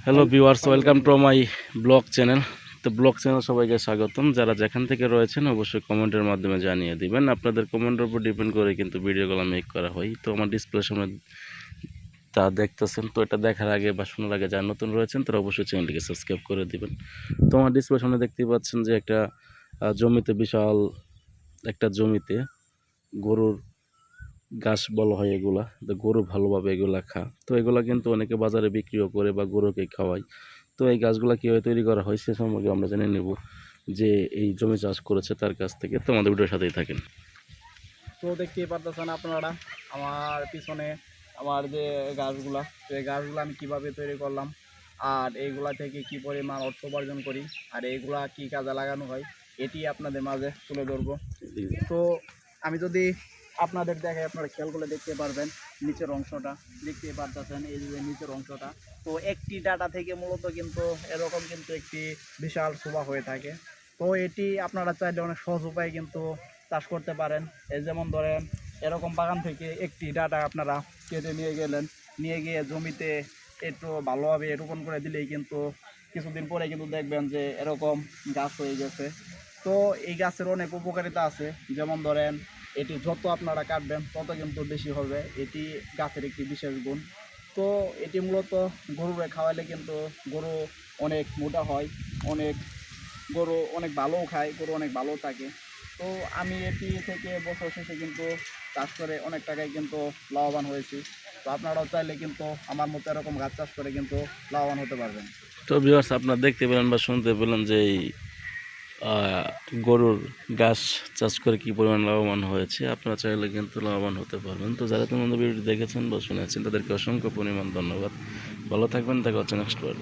Hello viewers, welcome to my blog channel. তো blog channel সবাইকে স্বাগতম। যারা যেখান থেকে রয়েছেন অবশ্যই কমেন্টের মাধ্যমে জানিয়ে দিবেন। আপনাদের কমেন্টের উপর ডিপেন্ড করে কিন্তু ভিডিওগুলো মেক করা হয়। তো আমার ডিসপ্লের সামনে তা দেখতেছেন, তো এটা দেখার আগে বা শোনার আগে যারা নতুন রয়েছেন তারা অবশ্যই চ্যানেলটিকে সাবস্ক্রাইব করে দিবেন। তো আমার ডিসপ্লের সামনে দেখতেই পাচ্ছেন যে একটা জমিতে, বিশাল একটা জমিতে গরুর ঘাস বলা হয় এগুলা, তো গরু ভালোভাবে এগুলা তো এগুলা কিন্তু অনেকে বাজারে বিক্রিও করে বা গরুকে খাওয়ায়। তো এই গাছগুলা কীভাবে তৈরি করা হয় সে সম্পর্কে আমরা জেনে নেব যে এই জমি চাষ করেছে তার কাছ থেকে। তো আমাদের ভিডিওর সাথেই থাকেন। তো দেখতেই পারতেছেন আপনারা আমার পিছনে আমার যে গাছগুলা, তো এই গাছগুলো আমি কীভাবে তৈরি করলাম আর এইগুলা থেকে কি পরিমাণ অর্থ উপার্জন করি আর এইগুলা কি কাজে লাগানো হয় এটি আপনাদের মাঝে তুলে ধরবো। তো আমি যদি আপনাদের দেখাই, আপনারা খেয়াল করে দেখতে পারবেন নিচের অংশটা দেখতেই পারতেছেন, এই যে নিচের অংশটা। তো একটি ডাটা থেকে মূলত কিন্তু এরকম কিন্তু একটি বিশাল শোভা হয়ে থাকে। তো এটি আপনারা চাইলে অনেক সহজ উপায়ে কিন্তু চাষ করতে পারেন। এই যেমন ধরেন এরকম বাগান থেকে একটি ডাটা আপনারা কেটে নিয়ে গেলেন, নিয়ে গিয়ে জমিতে একটু ভালোভাবে রোপণ করে দিলেই কিন্তু কিছুদিন পরে কিন্তু দেখবেন যে এরকম গাছ হয়ে গেছে। তো এই গাছের অনেক উপকারিতা আছে, যেমন ধরেন এটি যত আপনারা কাটবেন তত কিন্তু বেশি হবে, এটি গাছের একটি বিশেষ গুণ। তো এটি মূলত গরুরে খাওয়ালে কিন্তু গরু অনেক মোটা হয়, গরু অনেক ভালোও খায়, গরু অনেক ভালো থাকে। তো আমি এটি থেকে বছর শেষে কিন্তু চাষ করে অনেক টাকায় কিন্তু লাভবান হয়েছি। তো আপনারাও চাইলে কিন্তু আমার মতো এরকম গাছ চাষ করে কিন্তু লাভবান হতে পারবেন। তো ভিউয়ার্স, আপনারা দেখতে পেলেন বা শুনতে পেলেন যে এই গরুর ঘাস চাষ করে কী পরিমাণ লাভবান হয়েছে। আপনারা চাইলে কিন্তু লাভবান হতে পারবেন। তো যারা তোমাদের ভিডিওটি দেখেছেন বা শুনেছেন তাদেরকে অসংখ্য পরিমাণ ধন্যবাদ। ভালো থাকবেন, দেখা হচ্ছে নেক্সট পার্ট।